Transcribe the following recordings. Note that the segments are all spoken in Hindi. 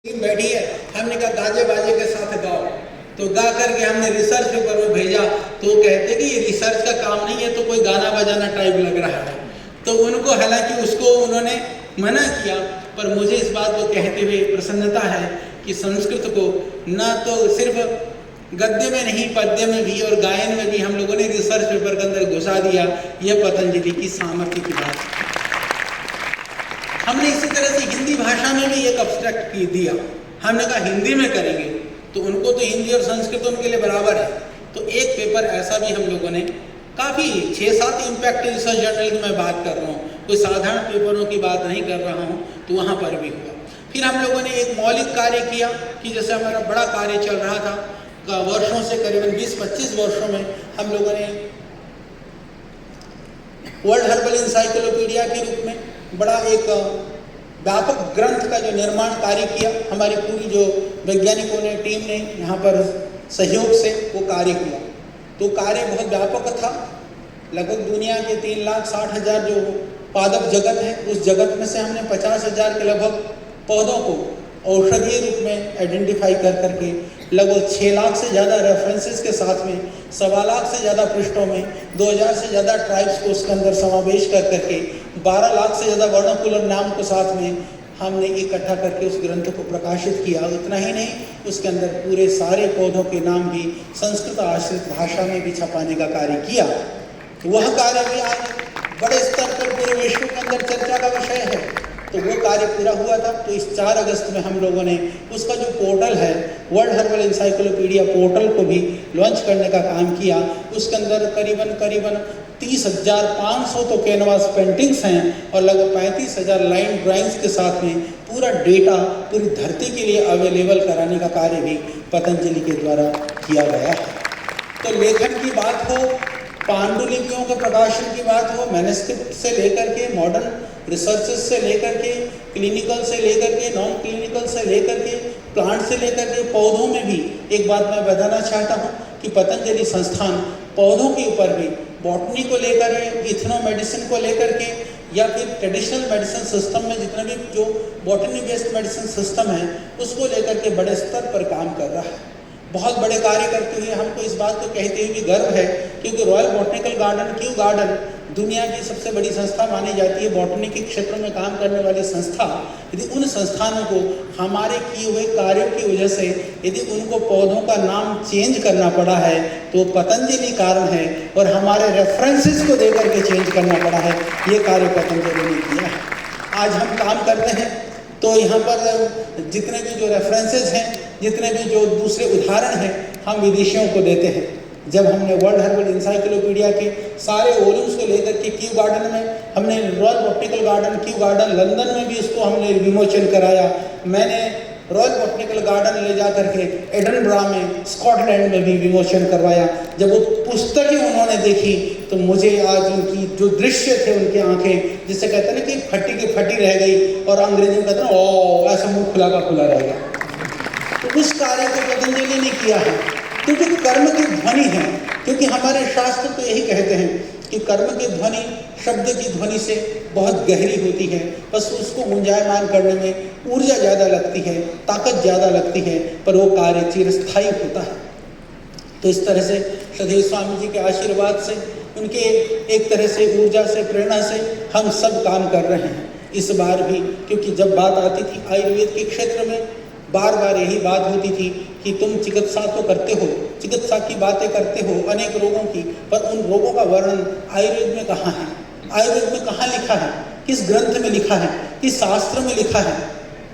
बैठी है, हमने कहा गाजे बाजे के साथ गाओ, तो गा करके हमने रिसर्च पेपर में भेजा तो कहते कि ये रिसर्च का काम नहीं है, तो कोई गाना बजाना टाइप लग रहा है। तो उनको हालांकि उसको उन्होंने मना किया, पर मुझे इस बात को कहते हुए प्रसन्नता है कि संस्कृत को न तो सिर्फ गद्य में नहीं, पद्य में भी और गायन में भी हम लोगों ने रिसर्च पेपर के अंदर घुसा दिया। यह पतंजलि की सामर्थ्य की बात है। हमने इसी तरह से हिंदी भाषा में भी एक अब्स्ट्रैक्ट की दिया। हमने कहा हिंदी में करेंगे, तो उनको तो हिंदी और संस्कृत उनके लिए बराबर है। तो एक पेपर ऐसा भी हम लोगों ने काफ़ी 6-7 इम्पैक्ट रिसर्च जर्नल की मैं बात कर रहा हूँ, कोई साधारण पेपरों की बात नहीं कर रहा हूँ, तो वहाँ पर भी हुआ। फिर हम लोगों ने एक मौलिक कार्य किया कि जैसे हमारा बड़ा कार्य चल रहा था वर्षों से, करीबन 20-25 वर्षों में हम लोगों ने वर्ल्ड हर्बल इंसाइक्लोपीडिया के रूप में बड़ा एक व्यापक ग्रंथ का जो निर्माण कार्य किया। हमारी पूरी जो वैज्ञानिकों ने, टीम ने यहाँ पर सहयोग से वो कार्य किया। तो कार्य बहुत व्यापक था। लगभग दुनिया के 3,60,000 जो पादप जगत है, उस जगत में से हमने 50,000 के लगभग पौधों को औषधीय रूप में आइडेंटिफाई कर करके लगभग 6 लाख से ज़्यादा रेफरेंसेस के साथ में 1.25 लाख से ज़्यादा पृष्ठों में 2,000 से ज़्यादा ट्राइब्स को उसके अंदर समावेश कर करके 12 लाख से ज़्यादा वर्णकुलर नाम को साथ में हमने इकट्ठा करके उस ग्रंथ को प्रकाशित किया। उतना ही नहीं, उसके अंदर पूरे सारे पौधों के नाम भी संस्कृत आश्रित भाषा में भी छपाने का कार्य किया। वह कार्य भी आज बड़े स्तर पर पूरे विश्व के अंदर चर्चा का विषय है। तो वो कार्य पूरा हुआ था। तो इस 4 अगस्त में हम लोगों ने उसका जो पोर्टल है, वर्ल्ड हर्बल इंसाइक्लोपीडिया पोर्टल को भी लॉन्च करने का काम किया। उसके अंदर करीबन 30,500 तो कैनवास पेंटिंग्स हैं और लगभग 35,000 लाइन ड्राइंग्स के साथ में पूरा डेटा पूरी धरती के लिए अवेलेबल कराने का कार्य भी पतंजलि के द्वारा किया गया है। तो लेखन की बात हो, पांडुलिपियों के प्रकाशन की बात हो, मैन्युस्क्रिप्ट से लेकर के मॉडर्न रिसर्चेस से लेकर के क्लिनिकल से लेकर के नॉन क्लिनिकल से लेकर के प्लांट से लेकर के पौधों में भी एक बात मैं बताना चाहता हूँ कि पतंजलि संस्थान पौधों के ऊपर भी बॉटनी को लेकर के, इथनो मेडिसिन को लेकर के, या फिर ट्रेडिशनल मेडिसिन सिस्टम में जितना भी जो बॉटनी बेस्ड मेडिसिन सिस्टम है उसको लेकर के बड़े स्तर पर काम कर रहा है। बहुत बड़े कार्य करते हुए हमको इस बात को कहते हुए भी गर्व है, क्योंकि royal botanical garden, Q garden दुनिया की सबसे बड़ी संस्था मानी जाती है बॉटनी के क्षेत्र में काम करने वाली संस्था। यदि उन संस्थानों को हमारे किए हुए कार्यों की वजह से यदि उनको पौधों का नाम चेंज करना पड़ा है तो पतंजलि कारण है, और हमारे रेफरेंसेस को देकर के चेंज करना पड़ा है, ये कार्य पतंजलि ने किया है। आज हम काम करते हैं तो यहाँ पर जितने भी जो रेफरेंसेस हैं, जितने भी जो दूसरे उदाहरण हैं, हम विदेशियों को देते हैं। जब हमने वर्ल्ड हर्बल इंसाइक्लोपीडिया के सारे वॉल्यूम्स को लेकर के क्यू गार्डन में, हमने royal botanical garden Q garden London में भी उसको हमने विमोचन कराया। मैंने रॉयल बॉटनिकल गार्डन ले जा करके एडनब्रा में स्कॉटलैंड में भी विमोचन करवाया। जब वो पुस्तकें उन्होंने देखी तो मुझे आज उनकी जो दृश्य थे, उनकी आंखें जिसे कहते हैं ना कि फटी की फटी रह गई, और अंग्रेजी में कहते हैं ओ, ऐसा मुंह खुला का खुला रह गया। तो उस कार्य को पतंजलि ने किया है, क्योंकि कर्म की ध्वनि है। क्योंकि हमारे शास्त्र तो यही कहते हैं कि कर्म की ध्वनि शब्द की ध्वनि से बहुत गहरी होती है, बस उसको गुंजायमान करने में ऊर्जा ज़्यादा लगती है, ताकत ज़्यादा लगती है, पर वो कार्य चिरस्थायी होता है। तो इस तरह से सदैव स्वामी जी के आशीर्वाद से, उनके एक तरह से ऊर्जा से, प्रेरणा से हम सब काम कर रहे हैं इस बार भी। क्योंकि जब बात आती थी आयुर्वेद के क्षेत्र में, बार बार यही बात होती थी कि तुम चिकित्सा तो करते हो, चिकित्सा की बातें करते हो अनेक रोगों की, पर उन रोगों का वर्णन आयुर्वेद में कहाँ है? आयुर्वेद में कहाँ लिखा है? किस ग्रंथ में लिखा है? किस शास्त्र में लिखा है?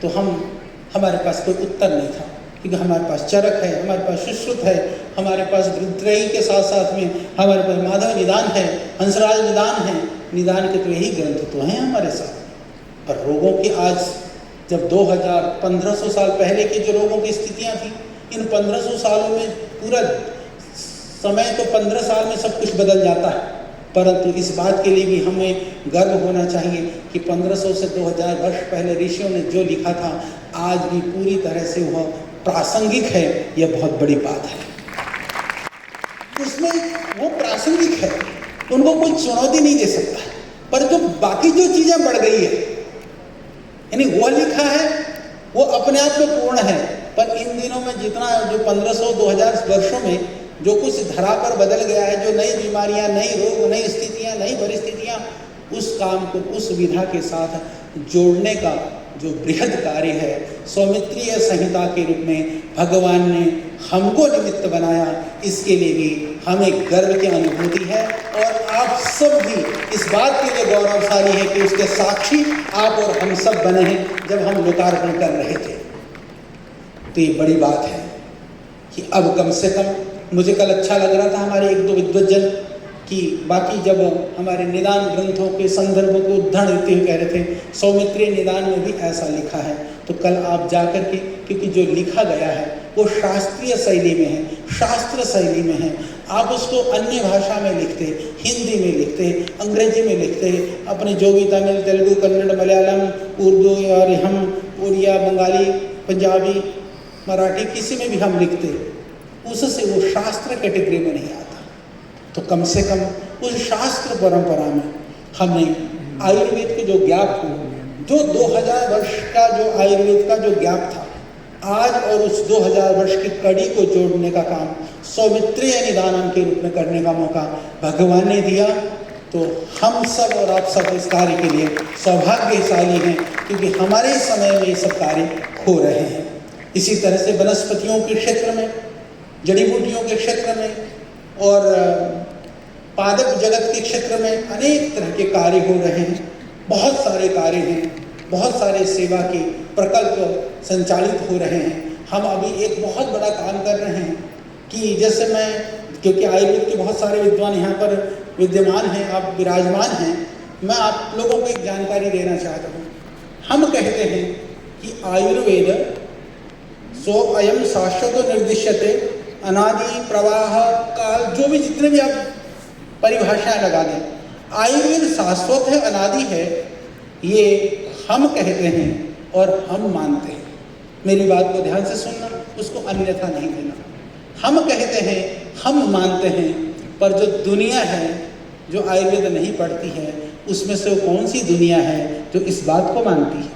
तो हमारे पास कोई उत्तर नहीं था, क्योंकि हमारे पास चरक है, हमारे पास सुश्रुत है, हमारे पास वृत्रयी के साथ साथ में हमारे पास माधव निदान है, हंसराज निदान है। निदान के तो यही ग्रंथ तो हैं हमारे साथ। पर रोगों की आज जब 1500 साल पहले की जो रोगों की स्थितियाँ थी, इन 1500 सालों में पूरा समय तो 15 साल में सब कुछ बदल जाता है। परंतु इस बात के लिए भी हमें गर्व होना चाहिए कि 1500 से 2000 वर्ष पहले ऋषियों ने जो लिखा था आज भी पूरी तरह से वह प्रासंगिक है। यह बहुत बड़ी बात है। उसमें वो प्रासंगिक है, उनको कोई चुनौती नहीं दे सकता। पर जो बाकी जो चीज़ें बढ़ गई है, यानी वो लिखा है वो अपने आप में पूर्ण है, पर इन दिनों में जितना जो 1500-2000 वर्षों में जो कुछ धरा पर बदल गया है, जो नई बीमारियां, नई रोग, नई स्थितियां, नई परिस्थितियां, उस काम को उस विधा के साथ जोड़ने का जो बृहद कार्य है, सौमित्रीय संहिता के रूप में भगवान ने हमको निमित्त बनाया, इसके लिए भी हमें गर्व की अनुभूति है। और आप सब भी इस बात के लिए गौरवशाली है कि उसके साक्षी आप और हम सब बने हैं जब हम लोकार्पण कर रहे थे। तो ये बड़ी बात है कि अब कम से कम, मुझे कल अच्छा लग रहा था हमारे एक दो विद्वज्जन कि बाकी जब हमारे निदान ग्रंथों के संदर्भ को उद्धरण देते हुए कह रहे थे सौमित्रीय निदान में भी ऐसा लिखा है, तो कल आप जाकर के, क्योंकि जो लिखा गया है वो शास्त्रीय शैली में है, शास्त्र शैली में है, आप उसको अन्य भाषा में लिखते, हिंदी में लिखते, अंग्रेजी में लिखते, अपने जो भी तमिल, तेलुगु, कन्नड़, मलयालम, उर्दू और हम उड़िया, बंगाली, पंजाबी, मराठी, किसी में भी हम लिखते, उससे वो शास्त्र कैटेगरी में नहीं आता। तो कम से कम उस शास्त्र परंपरा में हमने आयुर्वेद के जो गैप हो, जो 2000 वर्ष का जो आयुर्वेद का जो गैप था, आज और उस 2000 वर्ष की कड़ी को जोड़ने का काम सौमित्रीय निदानम के रूप में करने का मौका भगवान ने दिया। तो हम सब और आप सब इस कार्य के लिए सौभाग्यशाली हैं, क्योंकि हमारे समय में ये सब कार्य हो रहे हैं। इसी तरह से वनस्पतियों के क्षेत्र में, जड़ी बूटियों के क्षेत्र में और पादप जगत के क्षेत्र में अनेक तरह के कार्य हो रहे हैं, बहुत सारे कार्य हैं, बहुत सारे सेवा के प्रकल्प संचालित हो रहे हैं। हम अभी एक बहुत बड़ा काम कर रहे हैं कि जैसे मैं, क्योंकि आयुर्वेद के बहुत सारे विद्वान यहाँ पर विद्यमान हैं, आप विराजमान हैं, मैं आप लोगों को एक जानकारी देना चाहता हूँ। हम कहते हैं कि आयुर्वेद सो अयम शाश्वत निर्दिश्यते, अनादि, प्रवाह, काल, जो भी जितने भी आप परिभाषाएं लगा दें, आयुर्वेद शाश्वत है, अनादि है, ये हम कहते हैं और हम मानते हैं। मेरी बात को ध्यान से सुनना, उसको अन्यथा नहीं देना। हम कहते हैं, हम मानते हैं, पर जो दुनिया है जो आयुर्वेद नहीं पढ़ती है, उसमें से वो कौन सी दुनिया है जो इस बात को मानती है?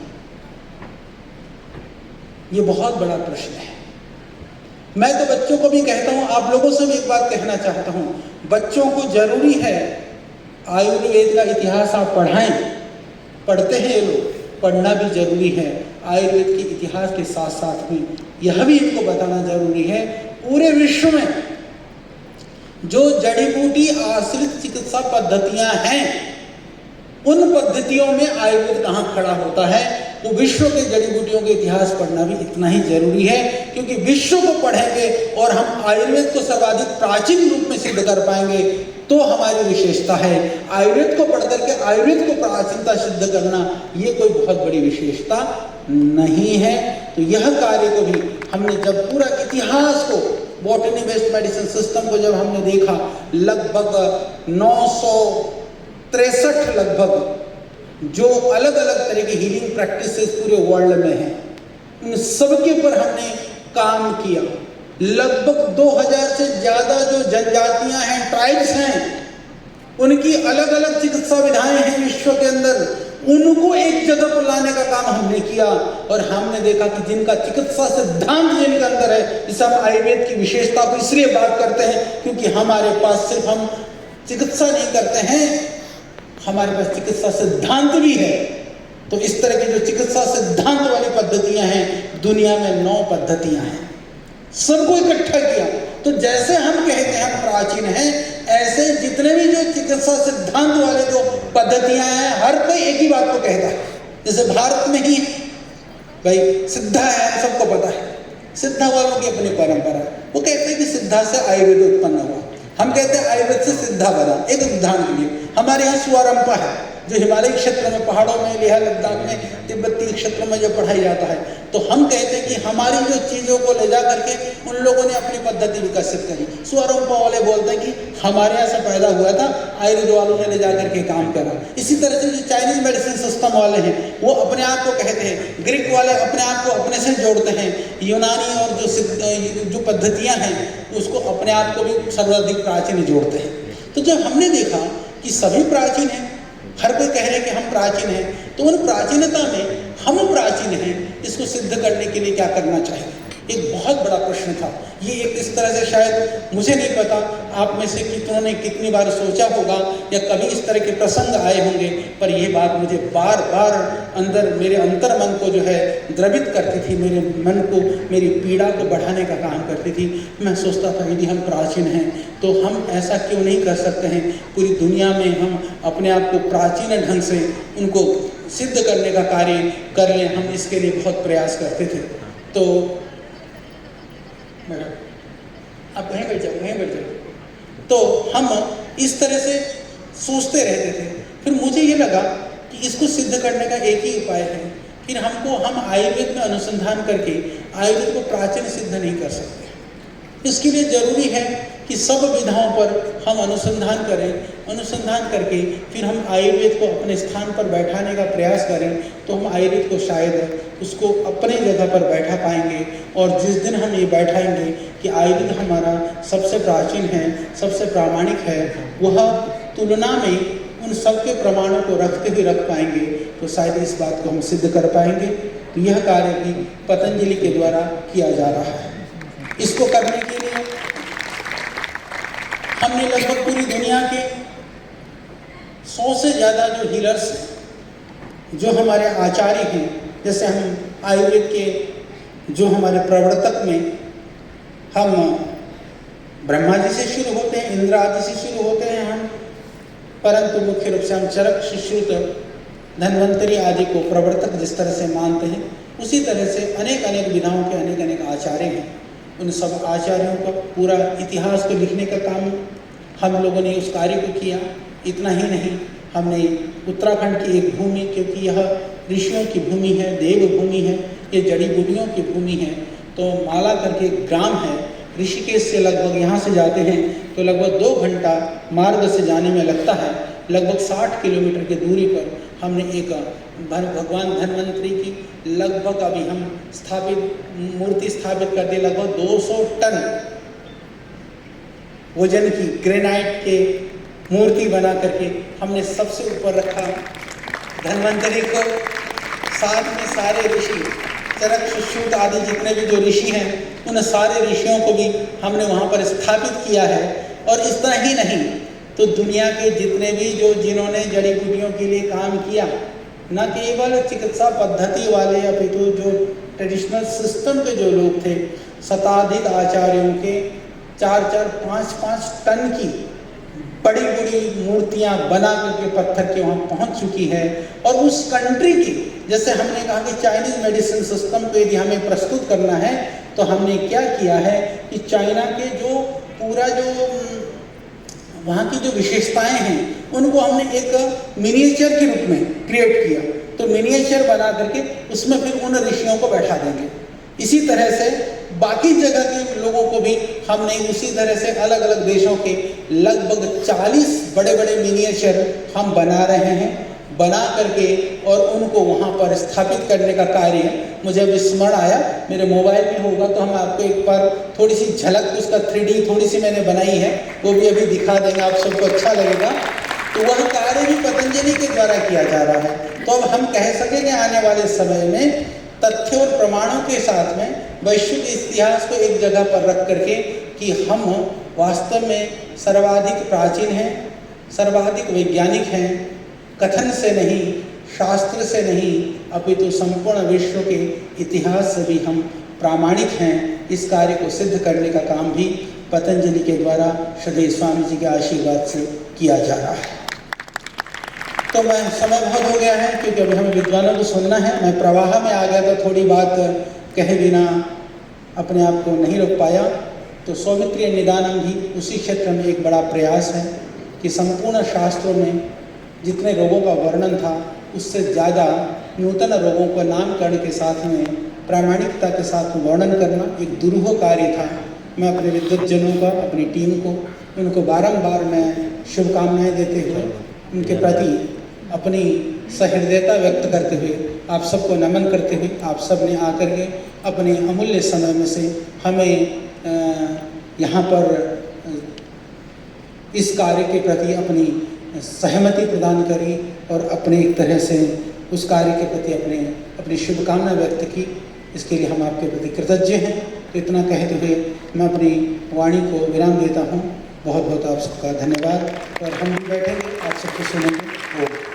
ये बहुत बड़ा प्रश्न है। मैं तो बच्चों को भी कहता हूँ, आप लोगों से भी एक बात कहना चाहता हूँ, बच्चों को जरूरी है आयुर्वेद का इतिहास आप पढ़ाएं, पढ़ते हैं ये लोग, पढ़ना भी जरूरी है। आयुर्वेद के इतिहास के साथ साथ में यह भी इनको बताना जरूरी है, पूरे विश्व में जो जड़ी बूटी आश्रित चिकित्सा पद्धतियां हैं, उन पद्धतियों में आयुर्वेद कहाँ खड़ा होता है, तो विश्व के जड़ी बूटियों के इतिहास पढ़ना भी इतना ही जरूरी है। क्योंकि विश्व को पढ़ेंगे और हम आयुर्वेद को सर्वाधिक प्राचीन रूप में सिद्ध कर पाएंगे, तो हमारी विशेषता है। आयुर्वेद को पढ़ करके आयुर्वेद को प्राचीनता सिद्ध करना ये कोई बहुत बड़ी विशेषता नहीं है। तो यह कार्य को भी हमने जब पूरा इतिहास को, बॉटनी बेस्ड मेडिसिन सिस्टम को जब हमने देखा, लगभग 963 लगभग जो अलग अलग तरह की हीलिंग प्रैक्टिसेस पूरे वर्ल्ड में हैं, उन सबके ऊपर हमने काम किया। लगभग 2000 से ज़्यादा जो जनजातियां हैं, ट्राइब्स हैं, उनकी अलग अलग चिकित्सा विधाएं हैं विश्व के अंदर, उनको एक जगह पर लाने का काम हमने किया। और हमने देखा कि जिनका चिकित्सा सिद्धांत जिनके अंदर है, जिसे हम आयुर्वेद की विशेषता को इसलिए बात करते हैं क्योंकि हमारे पास सिर्फ हम चिकित्सा नहीं करते हैं, हमारे पास चिकित्सा सिद्धांत भी है। तो इस तरह की जो चिकित्सा सिद्धांत वाली पद्धतियां हैं, दुनिया में 9 पद्धतियां हैं, सबको इकट्ठा किया। तो जैसे हम कहते हैं हम प्राचीन हैं, ऐसे जितने भी जो चिकित्सा सिद्धांत वाले जो पद्धतियां हैं, हर कोई एक ही बात को कहता है। जैसे भारत में ही भाई सिद्धा है, हम सबको पता है, सिद्धा वालों की अपनी परंपरा है। वो कहते हैं कि सिद्धा से आयुर्वेद उत्पन्न हुआ, हम कहते हैं आयुर्वेद से सिद्धा बना। एक उदाहरण के लिए हमारे यहाँ सुअरंपा है, जो हिमालय क्षेत्र में, पहाड़ों में, लेह लद्दाख में, तिब्बती क्षेत्र में जो पढ़ाई जाता है। तो हम कहते हैं कि हमारी जो चीज़ों को ले जा करके उन लोगों ने अपनी पद्धति विकसित करी। सुअरंपा वाले बोलते हैं कि हमारे यहाँ से पैदा हुआ था, आयुर्वेद वालों ने ले जा करके काम करा। इसी तरह से जो चाइनीज मेडिसिन सिस्टम वाले हैं, वो अपने आप को कहते हैं, ग्रीक वाले अपने आप को अपने से जोड़ते हैं, यूनानी और जो पद्धतियाँ हैं उसको अपने आप को भी सर्वाधिक प्राचीन जोड़ते हैं। तो जब हमने देखा कि सभी प्राचीन हैं, हर कोई कह रहे हैं कि हम प्राचीन हैं, तो उन प्राचीनता में हम प्राचीन हैं, इसको सिद्ध करने के लिए क्या करना चाहिए? एक बहुत बड़ा प्रश्न था ये। एक इस तरह से शायद मुझे नहीं पता आप में से कितनों ने कितनी बार सोचा होगा या कभी इस तरह के प्रसंग आए होंगे, पर ये बात मुझे बार बार अंदर मेरे अंतर मन को जो है द्रवित करती थी, मेरे मन को, मेरी पीड़ा को बढ़ाने का काम करती थी। मैं सोचता था यदि हम प्राचीन हैं तो हम ऐसा क्यों नहीं कर सकते हैं, पूरी दुनिया में हम अपने आप को प्राचीन ढंग से उनको सिद्ध करने का कार्य कर लें। हम इसके लिए बहुत प्रयास करते थे। तो मैडम आप वहीं बैठ जाओ, वहीं बैठ जाओ। तो हम इस तरह से सोचते रहते थे। फिर मुझे ये लगा कि इसको सिद्ध करने का एक ही उपाय है, फिर हम आयुर्वेद में अनुसंधान करके आयुर्वेद को प्राचीन सिद्ध नहीं कर सकते। इसके लिए जरूरी है कि सब विधाओं पर हम अनुसंधान करें, अनुसंधान करके फिर हम आयुर्वेद को अपने स्थान पर बैठाने का प्रयास करें, तो हम आयुर्वेद को शायद उसको अपने जगह पर बैठा पाएंगे। और जिस दिन हम ये बैठाएंगे कि आयुर्वेद हमारा सबसे प्राचीन है, सबसे प्रामाणिक है, वह तुलना में उन सब के प्रमाणों को रखते हुए रख पाएंगे, तो शायद इस बात को हम सिद्ध कर पाएंगे। तो यह कार्य भी पतंजलि के द्वारा किया जा रहा है। इसको करने के लिए हमने लगभग पूरी दुनिया के 100 से ज़्यादा जो हीलर्स हैं, जो हमारे आचार्य हैं, जैसे हम आयुर्वेद के जो हमारे प्रवर्तक में हम ब्रह्मा जी से शुरू होते हैं, इंद्र आदि से शुरू होते हैं हम, परंतु मुख्य रूप से हम चरक, सुश्रुत, धन्वंतरी आदि को प्रवर्तक जिस तरह से मानते हैं, उसी तरह से अनेक अनेक विधाओं के अनेक अनेक आचार्य हैं। उन सब आचार्यों का पूरा इतिहास को लिखने का काम हम लोगों ने उस कार्य को किया। इतना ही नहीं, हमने उत्तराखंड की एक भूमि, क्योंकि यह ऋषियों की भूमि है, देव भूमि है, ये जड़ी बूटियों की भूमि है, तो माला करके एक ग्राम है, ऋषिकेश से लगभग यहाँ से जाते हैं तो लगभग 2 घंटा मार्ग से जाने में लगता है। लगभग 60 किलोमीटर की दूरी पर हमने एक भगवान धन्वंतरी की लगभग अभी हम मूर्ति स्थापित कर दी, लगभग 200 टन वजन की ग्रेनाइट के मूर्ति बना करके हमने सबसे ऊपर रखा धन्वंतरी को। साथ में सारे ऋषि, चरक, सुश्रुत आदि जितने भी जो ऋषि हैं, उन सारे ऋषियों को भी हमने वहाँ पर स्थापित किया है। और इतना ही नहीं, तो दुनिया के जितने भी जिन्होंने जड़ी बूटियों के लिए काम किया, न केवल चिकित्सा पद्धति वाले अपितु जो ट्रेडिशनल सिस्टम के जो लोग थे, शताधिक आचार्यों के 4-4, 5-5 टन की बड़ी बड़ी मूर्तियां बना करके पत्थर के वहाँ पहुँच चुकी है। और उस कंट्री की, जैसे हमने कहा कि चाइनीज मेडिसिन सिस्टम को यदि हमें प्रस्तुत करना है, तो हमने क्या किया है कि चाइना के जो पूरा जो वहाँ की जो विशेषताएं हैं, उनको हमने एक मिनिएचर के रूप में क्रिएट किया। तो मिनिएचर बना करके उसमें फिर उन ऋषियों को बैठा देंगे। इसी तरह से बाकी जगह के लोगों को भी हमने उसी तरह से अलग अलग देशों के लगभग 40 बड़े बड़े मिनिएचर हम बना रहे हैं, बना करके और उनको वहाँ पर स्थापित करने का कार्य मुझे अभी स्मरण आया, मेरे मोबाइल में होगा तो हम आपको एक बार थोड़ी सी झलक उसका 3D थोड़ी सी मैंने बनाई है, वो भी अभी दिखा देंगे, आप सबको अच्छा लगेगा। तो वह कार्य भी पतंजलि के द्वारा किया जा रहा है। तो अब हम कह सकेंगे आने वाले समय में तथ्य और प्रमाणों के साथ में वैश्विक इतिहास को एक जगह पर रख करके कि हम वास्तव में सर्वाधिक प्राचीन हैं, सर्वाधिक वैज्ञानिक हैं, कथन से नहीं, शास्त्र से नहीं, अपितु संपूर्ण विश्व के इतिहास से भी हम प्रामाणिक हैं। इस कार्य को सिद्ध करने का काम भी पतंजलि के द्वारा श्री स्वामी जी के आशीर्वाद से किया जा रहा है। तो मैं समय बहुत हो गया है, क्योंकि अभी हमें विद्वानों को सुनना है। मैं प्रवाह में आ गया तो थोड़ी बात कहे बिना अपने आप को नहीं रोक पाया। तो सौमित्रीय निदानम भी उसी क्षेत्र में एक बड़ा प्रयास है कि संपूर्ण शास्त्रों में जितने रोगों का वर्णन था, उससे ज़्यादा नूतन रोगों का नामकरण के साथ में प्रामाणिकता के साथ वर्णन करना एक दुरूह कार्य था। मैं अपने विद्वज्जनों का, अपनी टीम को, उनको बारंबार मैं शुभकामनाएं देते हुए, उनके प्रति अपनी सहृदयता व्यक्त करते हुए, आप सबको नमन करते हुए, आप सब ने आकर के अपने अमूल्य समय में से हमें यहाँ पर इस कार्य के प्रति अपनी सहमति प्रदान करी और अपने एक तरह से उस कार्य के प्रति अपनी शुभकामना व्यक्त की। इसके लिए हम आपके प्रति कृतज्ञ हैं। तो इतना कहते हुए मैं अपनी वाणी को विराम देता हूँ। बहुत बहुत आप सबका धन्यवाद। और हम भी बैठेंगे, आप सबको सुनेंगे।